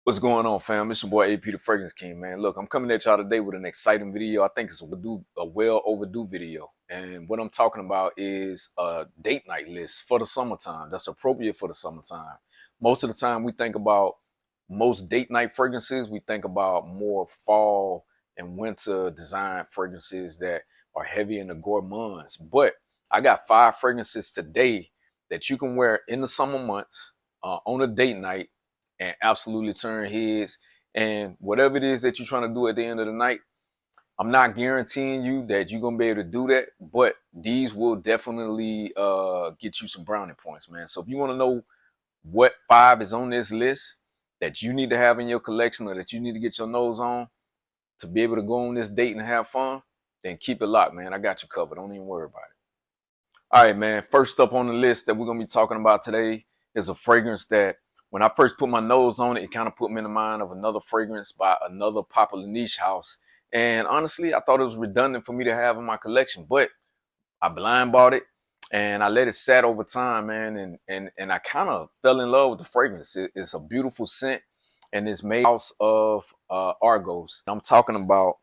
What's going on, fam? It's your boy AP the Fragrance King, man. Look, I'm coming at y'all today with an exciting video. I think it's a well overdue video. And what I'm talking about is a date night list for the summertime that's appropriate for the summertime. Most of the time we think about most date night fragrances, we think about more fall and winter design fragrances that are heavy in the gourmands. But I got 5 fragrances today that you can wear in the summer months on a date night and absolutely turn heads. And whatever it is that you're trying to do at the end of the night, I'm not guaranteeing you that you're gonna be able to do that, but these will definitely get you some brownie points, man. So if you want to know what 5 is on this list that you need to have in your collection or that you need to get your nose on to be able to go on this date and have fun, then keep it locked, man. I got you covered. Don't even worry about it. All right, man. First up on the list that we're gonna be talking about today is a fragrance that when I first put my nose on it, it kind of put me in the mind of another fragrance by another popular niche house. And honestly, I thought it was redundant for me to have in my collection, but I blind bought it and I let it sat over time, man. And I kind of fell in love with the fragrance. It's a beautiful scent and it's made house of Argos. I'm talking about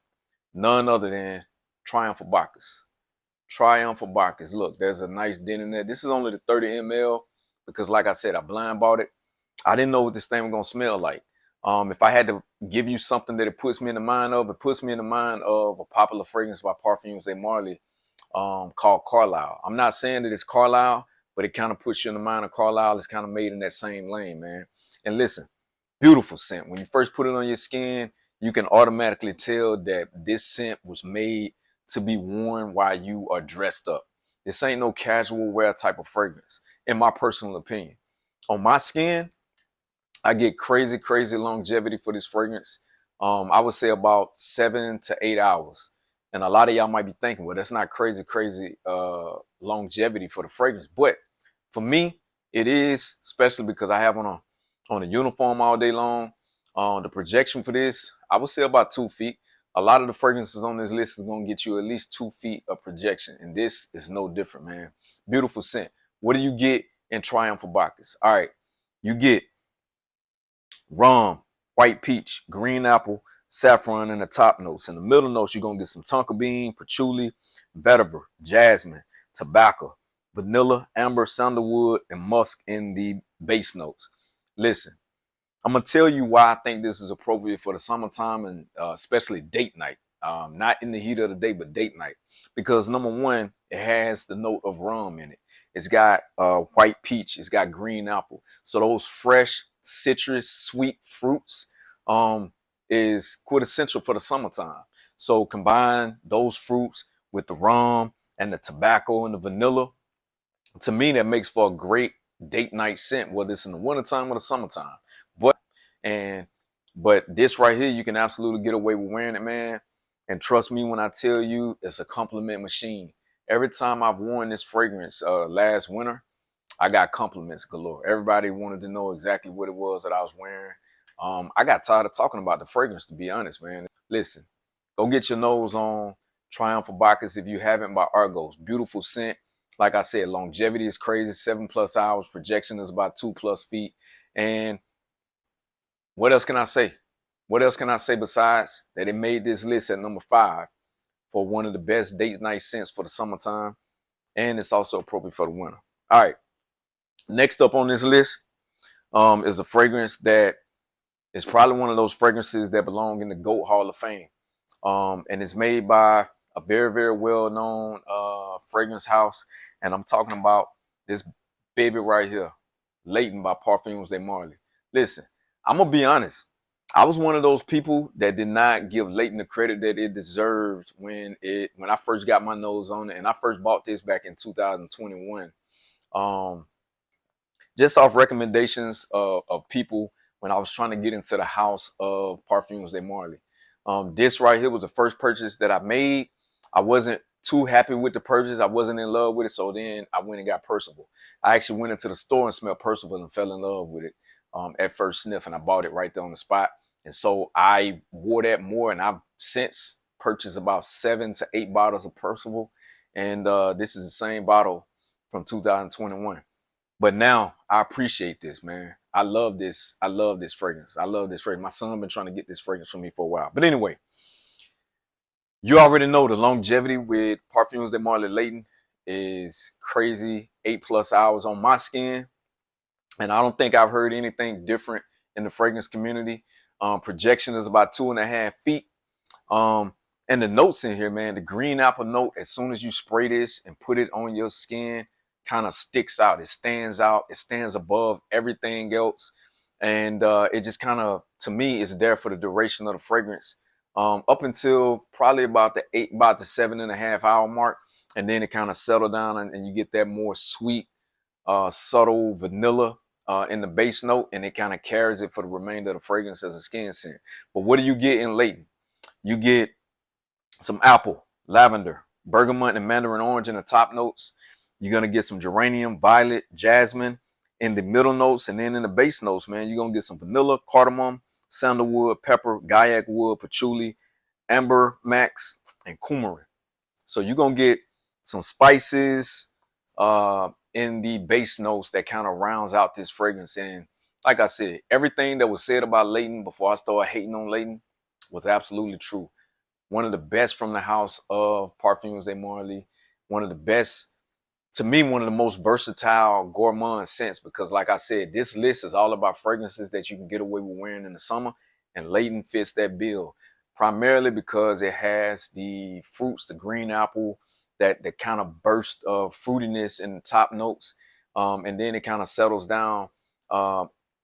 none other than Triumph Bacchus. Triumph Bacchus. Look, there's a nice dent in there. This is only the 30 ml because, like I said, I blind bought it. I didn't know what this thing was gonna smell like. If I had to give you something that it puts me in the mind of, it puts me in the mind of a popular fragrance by Parfums de Marly called Carlisle. I'm not saying that it's Carlisle, but it kind of puts you in the mind of Carlisle. It's kind of made in that same lane, man. And listen, beautiful scent. When you first put it on your skin, you can automatically tell that this scent was made to be worn while you are dressed up. This ain't no casual wear type of fragrance, in my personal opinion. On my skin, I get crazy longevity for this fragrance. I would say about 7 to 8 hours. And a lot of y'all might be thinking, well, that's not crazy longevity for the fragrance. But for me, it is, especially because I have on a uniform all day long. The projection for this, I would say about 2 feet. A lot of the fragrances on this list is going to get you at least 2 feet of projection. And this is no different, man. Beautiful scent. What do you get in Triumph Bacchus? All right, you get rum, white peach, green apple, saffron in the top notes. In the middle notes, you're going to get some tonka bean, patchouli, vetiver, jasmine, tobacco, vanilla, amber, sandalwood, and musk in the base notes. Listen, I'm going to tell you why I think this is appropriate for the summertime and especially date night. Not in the heat of the day, but date night. Because number one, it has the note of rum in it. It's got white peach. It's got green apple. So those fresh, citrus, sweet fruits is quintessential for the summertime. So combine those fruits with the rum and the tobacco and the vanilla. To me, that makes for a great date night scent, whether it's in the wintertime or the summertime. And but this right here, you can absolutely get away with wearing it, man. And trust me when I tell you, it's a compliment machine. Every time I've worn this fragrance last winter, I got compliments galore. Everybody wanted to know exactly what it was that I was wearing. I got tired of talking about the fragrance, to be honest, man. Listen, go get your nose on Triumph Bacchus if you haven't by Argos. Beautiful scent. Like I said, longevity is crazy. 7+ hours. Projection is about 2+ feet. And what else can I say? What else can I say besides that it made this list at number 5 for one of the best date night scents for the summertime, and it's also appropriate for the winter. All right, next up on this list is a fragrance that is probably one of those fragrances that belong in the GOAT Hall of Fame, and it's made by a very well-known fragrance house, and I'm talking about this baby right here, Leighton by Parfums de Marly. Listen, I'm gonna be honest. I was one of those people that did not give Leighton the credit that it deserved when I first got my nose on it, and I first bought this back in 2021. Just off recommendations of people when I was trying to get into the house of Parfums de Marly. This right here was the first purchase that I made. I wasn't too happy with the purchase. I wasn't in love with it, so then I went and got Percival. I actually went into the store and smelled Percival and fell in love with it. At first sniff, and I bought it right there on the spot. And so I wore that more, and I've since purchased about 7 to 8 bottles of Percival. And this is the same bottle from 2021. But now I appreciate this, man. I love this. I love this fragrance. I love this fragrance. My son been trying to get this fragrance from me for a while. But anyway, you already know the longevity with Parfums de Marley Layton is crazy. 8+ hours on my skin. And I don't think I've heard anything different in the fragrance community. Projection is about 2.5 feet. Um, and the notes in here, man, the green apple note, as soon as you spray this and put it on your skin, kind of sticks out. It stands out. It stands above everything else. And it just kind of, to me, is there for the duration of the fragrance. Up until probably about the 7.5 hour mark. And then it kind of settle down and you get that more sweet, subtle vanilla in the base note, and it kind of carries it for the remainder of the fragrance as a skin scent. But what do you get in Layton? You get some apple, lavender, bergamot, and mandarin orange in the top notes. You're going to get some geranium, violet, jasmine in the middle notes. And then in the base notes, man, you're going to get some vanilla, cardamom, sandalwood, pepper, gaiac wood, patchouli, amber, max, and coumarin. So you're going to get some spices in the base notes that kind of rounds out this fragrance. And like I said, everything that was said about Layton before I started hating on Layton was absolutely true. One of the best from the house of Parfums de Marley. One of the best, to me, one of the most versatile gourmand scents, because like I said, this list is all about fragrances that you can get away with wearing in the summer, and Layton fits that bill, primarily because it has the fruits, the green apple, that kind of burst of fruitiness in the top notes, and then it kind of settles down,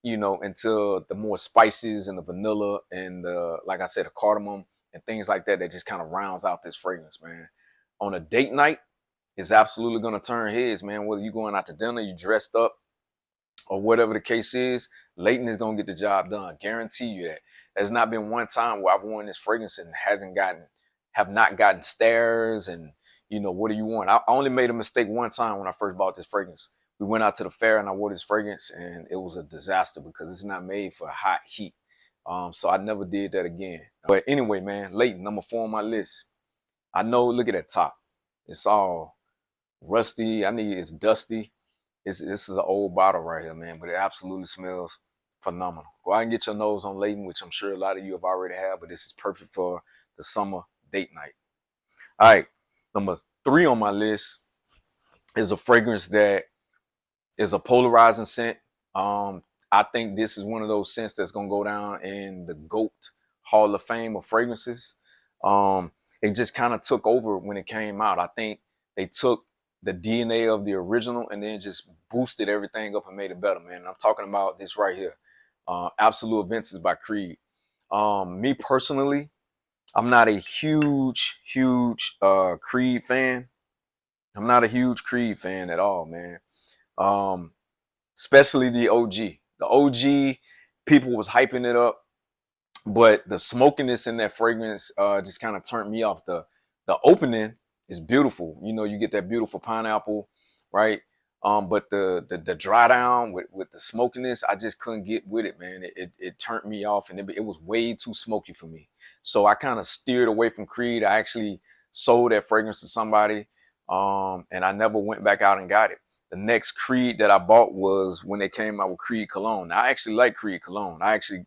into the more spices and the vanilla and the, like I said, the cardamom and things like that just kind of rounds out this fragrance, man. On a date night, it's absolutely going to turn heads, man. Whether you're going out to dinner, you dressed up, or whatever the case is, Layton is going to get the job done. Guarantee you that. There's not been one time where I've worn this fragrance and have not gotten stares and, what do you want? I only made a mistake one time when I first bought this fragrance. We went out to the fair and I wore this fragrance and it was a disaster because it's not made for hot heat. So I never did that again. But anyway, man, Layton, number 4 on my list. I know, look at that top. It's all rusty. It's dusty. This is an old bottle right here, man, but it absolutely smells phenomenal. Go out and get your nose on Layton, which I'm sure a lot of you have already had, but this is perfect for the summer date night. All right, number 3 on my list is a fragrance that is a polarizing scent. I think this is one of those scents that's gonna go down in the GOAT Hall of Fame of fragrances. It just kind of took over when it came out. I think they took the DNA of the original and then just boosted everything up and made it better, man. And I'm talking about this right here. Absolu Aventus by Creed. Me personally, I'm not a huge Creed fan. I'm not a huge Creed fan at all, man. Especially the OG. The OG, people was hyping it up, but the smokiness in that fragrance just kind of turned me off. The opening is beautiful. You get that beautiful pineapple, right? But the dry down with the smokiness, I just couldn't get with it, man. It turned me off, and it was way too smoky for me. So I kind of steered away from Creed. I actually sold that fragrance to somebody, and I never went back out and got it. The next Creed that I bought was when they came out with Creed Cologne. Now, I actually like Creed Cologne. I actually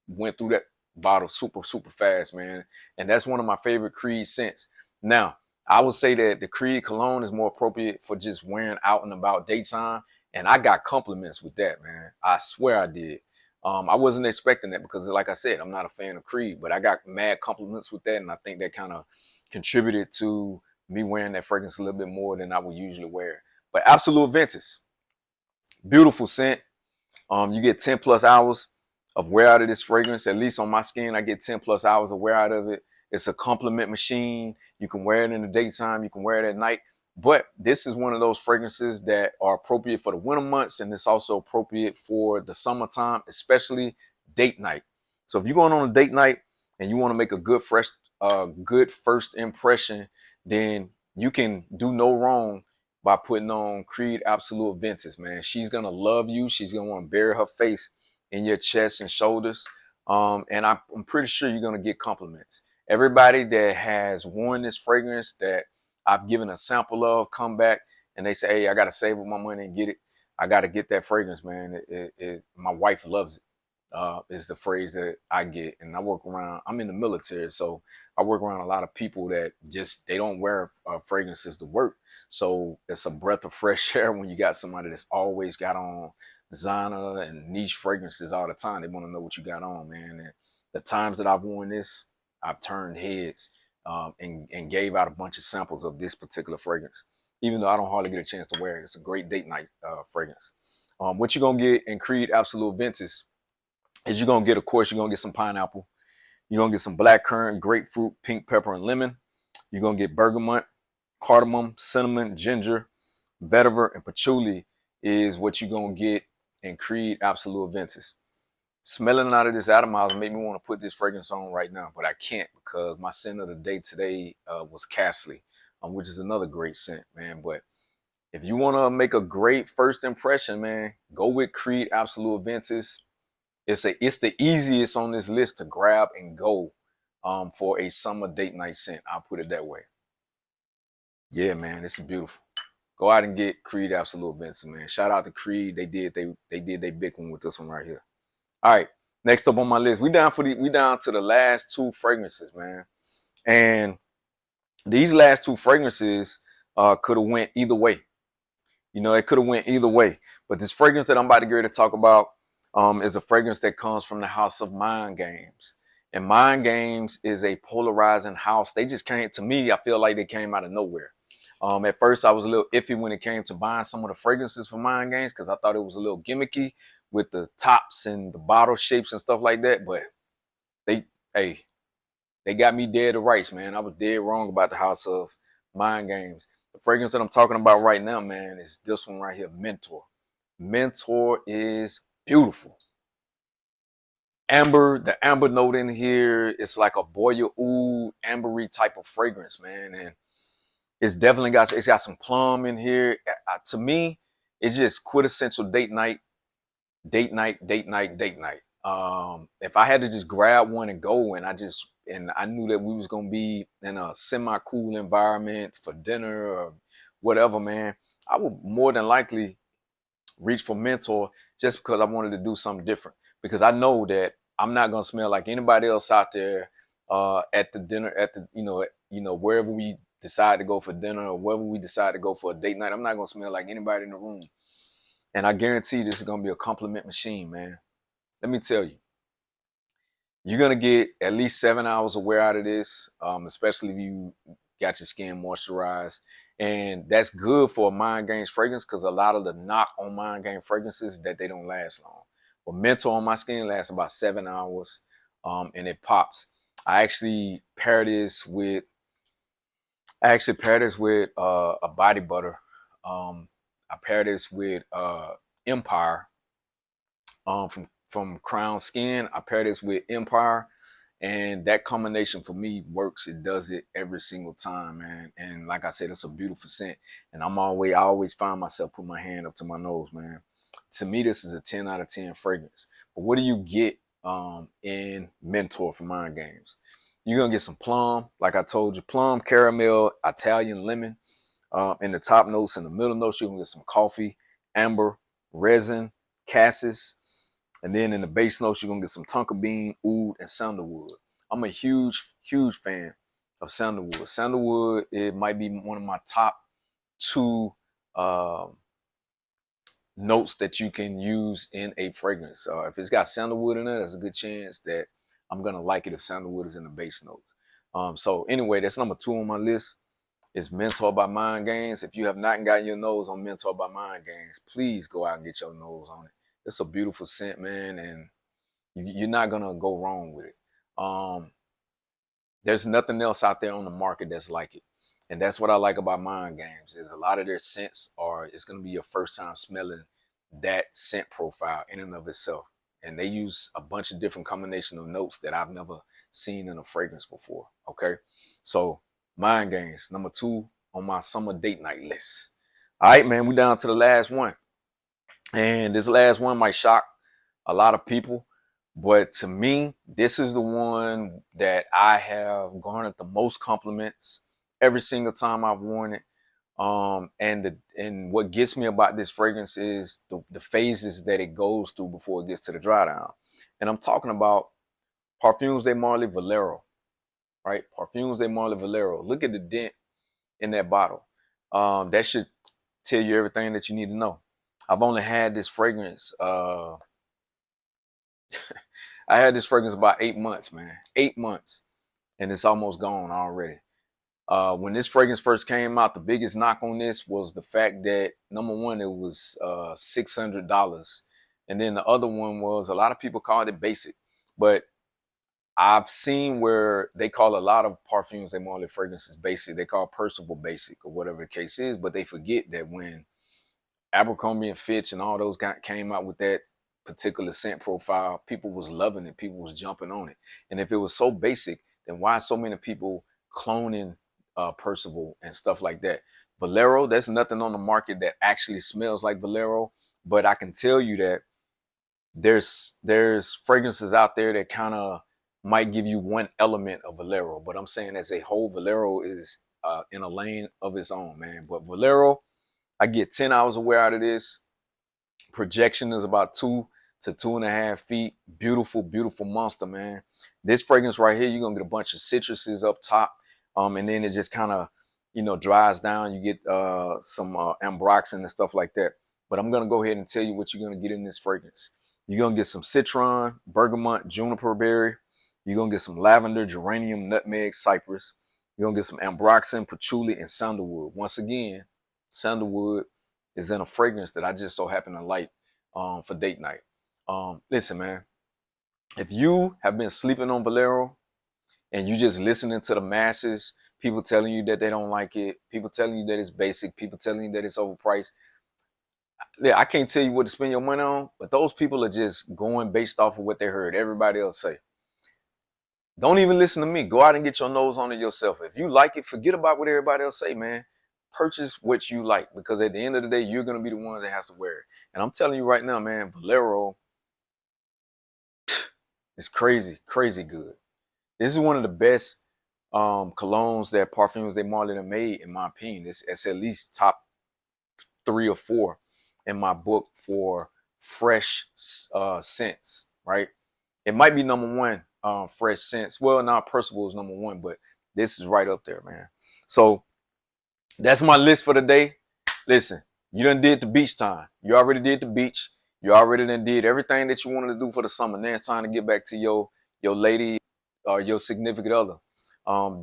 went through that bottle super fast, man. And that's one of my favorite Creed scents. Now, I would say that the Creed Cologne is more appropriate for just wearing out and about daytime. And I got compliments with that, man. I swear I did. I wasn't expecting that because, like I said, I'm not a fan of Creed, but I got mad compliments with that. And I think that kind of contributed to me wearing that fragrance a little bit more than I would usually wear. But Absolu Aventus, beautiful scent. You get 10+ hours of wear out of this fragrance. At least on my skin, I get 10+ hours of wear out of it. It's a compliment machine. You can wear it in the daytime. You can wear it at night. But this is one of those fragrances that are appropriate for the winter months. And it's also appropriate for the summertime, especially date night. So if you're going on a date night and you want to make a good first impression, then you can do no wrong by putting on Creed Absolu Aventus, man. She's going to love you. She's going to want to bury her face in your chest and shoulders. And I'm pretty sure you're going to get compliments. Everybody that has worn this fragrance that I've given a sample of come back and they say, hey, I got to save up my money and get it. I got to get that fragrance, man. My wife loves it. Is the phrase that I get, and I work around. I'm in the military, so I work around a lot of people that just they don't wear fragrances to work. So it's a breath of fresh air when you got somebody that's always got on designer and niche fragrances all the time. They want to know what you got on, man. And the times that I've worn this, I've turned heads and gave out a bunch of samples of this particular fragrance. Even though I don't hardly get a chance to wear it, it's a great date night fragrance. What you're gonna get in Creed Absolu Aventus is you're gonna get, of course, you're gonna get some pineapple, you're gonna get some blackcurrant, grapefruit, pink pepper, and lemon. You're gonna get bergamot, cardamom, cinnamon, ginger, vetiver, and patchouli is what you're gonna get in Creed Absolu Aventus. Smelling out of this atomizer made me want to put this fragrance on right now, but I can't because my scent of the day today was Castley, which is another great scent, man. But if you want to make a great first impression, man, go with Creed Absolu Aventus. It's the easiest on this list to grab and go for a summer date night scent. I'll put it that way. Yeah, man, it's beautiful. Go out and get Creed Absolu Aventus, man. Shout out to Creed. They did they big one with this one right here. All right, next up on my list, we down to the last two fragrances, man. And these last two fragrances could have went either way. You know, it could have went either way. But this fragrance that I'm about to get ready to talk about is a fragrance that comes from the house of Mind Games. And Mind Games is a polarizing house. They just came to me. I feel like they came out of nowhere. At first, I was a little iffy when it came to buying some of the fragrances for Mind Games because I thought it was a little gimmicky with the tops and the bottle shapes and stuff like that. But they got me dead to rights, man. I was dead wrong about the house of Mind Games. The fragrance that I'm talking about right now, man, is this one right here, Mentor. Mentor is beautiful. Amber, the amber note in here, it's like a boya oud, ambery type of fragrance, man. And it's got some plum in here. To me, it's just quintessential date night. If I had to just grab one and go, and I knew that we was gonna be in a semi-cool environment for dinner or whatever, man, I would more than likely reach for Mentor just because I wanted to do something different. Because I know that I'm not gonna smell like anybody else out there at the dinner, at the wherever we decide to go for dinner or wherever we decide to go for a date night. I'm not gonna smell like anybody in the room. And I guarantee this is gonna be a compliment machine, man. Let me tell you, you're gonna get at least 7 hours of wear out of this, especially if you got your skin moisturized. And that's good for a Mind Games fragrance because a lot of the knock on Mind Game fragrances that they don't last long. But Mentor on my skin lasts about 7 hours, and it pops. I actually pair this with a body butter. I pair this with Empire from Crown Skin. I pair this with Empire, and that combination for me works. It does it every single time, man. And like I said, it's a beautiful scent. And I always find myself putting my hand up to my nose, man. To me, this is a 10 out of 10 fragrance. But what do you get in Mentor for Mind Games? You're gonna get some plum, like I told you, plum, caramel, Italian lemon. In the top notes, in the middle notes, you're gonna get some coffee, amber, resin, cassis. And then in the base notes, you're gonna get some tonka bean, oud, and sandalwood. I'm a huge fan of sandalwood. Sandalwood, it might be one of my top two notes that you can use in a fragrance. If it's got sandalwood in it, there's a good chance that I'm gonna like it if sandalwood is in the base notes. So anyway, that's number 2 on my list. Is Mentor by Mind Games. If you have not gotten your nose on Mentor by Mind Games, please go out and get your nose on it. It's a beautiful scent, man, and you're not gonna go wrong with it. There's nothing else out there on the market that's like it, and that's what I like about Mind Games. Is a lot of their scents it's gonna be your first time smelling that scent profile in and of itself, and they use a bunch of different combination of notes that I've never seen in a fragrance before. Okay, so Mind Games, number 2 on my summer date night list. All right, man, we down to the last one. And this last one might shock a lot of people, but to me, this is the one that I have garnered the most compliments every single time I've worn it. And what gets me about this fragrance is the phases that it goes through before it gets to the dry down. And I'm talking about Parfums de Marly Valero, right? Parfums de Marly Valero. Look at the dent in that bottle. That should tell you everything that you need to know. I've only had this fragrance. I had this fragrance about 8 months, man. 8 months, and it's almost gone already. When this fragrance first came out, the biggest knock on this was the fact that, number one, it was $600, and then the other one was, a lot of people called it basic, but I've seen where they call a lot of Parfums de Marly fragrances basic. They call Percival basic or whatever the case is, but they forget that when Abercrombie and Fitch and all those came out with that particular scent profile, people was loving it. People was jumping on it. And if it was so basic, then why so many people cloning Percival and stuff like that? Valero, there's nothing on the market that actually smells like Valero, but I can tell you that there's fragrances out there that kind of might give you one element of Valero, but I'm saying as a whole, Valero is in a lane of its own, man. But Valero, I get 10 hours of wear out of this. Projection is about 2 to 2.5 feet. Beautiful, beautiful monster, man. This fragrance right here, you're gonna get a bunch of citruses up top, and then it just kind of, dries down. You get some ambroxan and stuff like that. But I'm gonna go ahead and tell you what you're gonna get in this fragrance. You're gonna get some citron, bergamot, juniper berry. You're gonna get some lavender, geranium, nutmeg, cypress. You're gonna get some ambroxan, patchouli, and sandalwood. Once again, sandalwood is in a fragrance that I just so happen to like for date night. Listen, man, if you have been sleeping on Valero and you just listening to the masses, people telling you that they don't like it, people telling you that it's basic, people telling you that it's overpriced, yeah, I can't tell you what to spend your money on, but those people are just going based off of what they heard everybody else say. Don't even listen to me. Go out and get your nose on it yourself. If you like it, forget about what everybody else say, man. Purchase what you like, because at the end of the day, you're going to be the one that has to wear it. And I'm telling you right now, man, Valero is crazy, crazy good. This is one of the best colognes that Parfums de Marly have made, in my opinion. It's at least top 3 or 4 in my book for fresh scents, right? It might be number one, fresh scents. Well, now Percival is number one, but this is right up there, man. So that's my list for the day. Listen, you done did the beach time. You already did the beach. You already done did everything that you wanted to do for the summer. Now it's time to get back to your lady or your significant other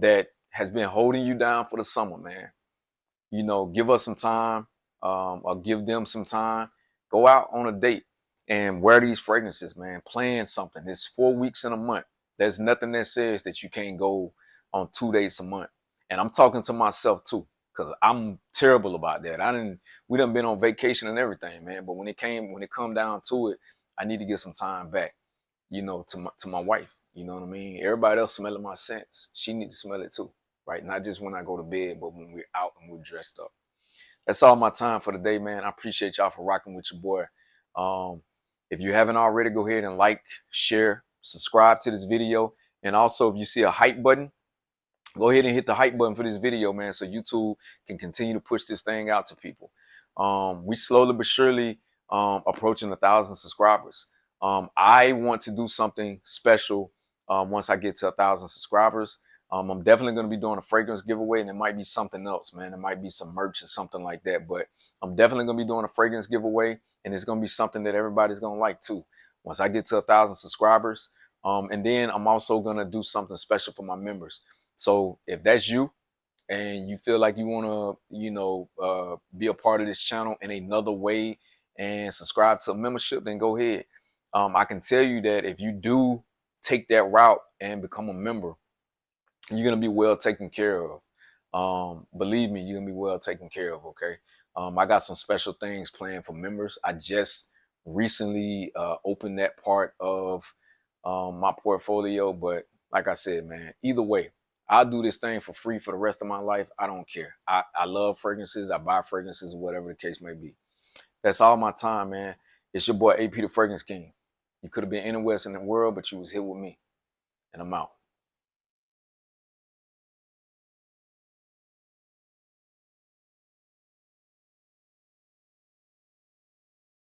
that has been holding you down for the summer, man. Give us some time, or give them some time. Go out on a date and wear these fragrances, man. Plan something. It's 4 weeks in a month. There's nothing that says that you can't go on 2 dates a month. And I'm talking to myself too, because I'm terrible about that. We done been on vacation and everything, man. But when it come down to it, I need to get some time back, to my wife. You know what I mean? Everybody else smelling my scents. She needs to smell it too, right? Not just when I go to bed, but when we're out and we're dressed up. That's all my time for the day, man. I appreciate y'all for rocking with your boy. If you haven't already, go ahead and like, share, subscribe to this video. And also, if you see a hype button, go ahead and hit the hype button for this video, man, so YouTube can continue to push this thing out to people. We slowly but surely approaching 1,000 subscribers. I want to do something special once I get to 1,000 subscribers. I'm definitely going to be doing a fragrance giveaway, and it might be something else, man. It might be some merch or something like that, but I'm definitely going to be doing a fragrance giveaway, and it's going to be something that everybody's going to like too. Once I get to 1,000 subscribers, and then I'm also going to do something special for my members. So if that's you and you feel like you want to, be a part of this channel in another way and subscribe to a membership, then go ahead. I can tell you that if you do take that route and become a member, you're going to be well taken care of. Believe me, you're going to be well taken care of, okay? I got some special things planned for members. I just recently opened that part of my portfolio, but like I said, man, either way, I'll do this thing for free for the rest of my life. I don't care. I love fragrances. I buy fragrances, whatever the case may be. That's all my time, man. It's your boy AP the Fragrance King. You could have been anywhere else in the world, but you was here with me. And I'm out.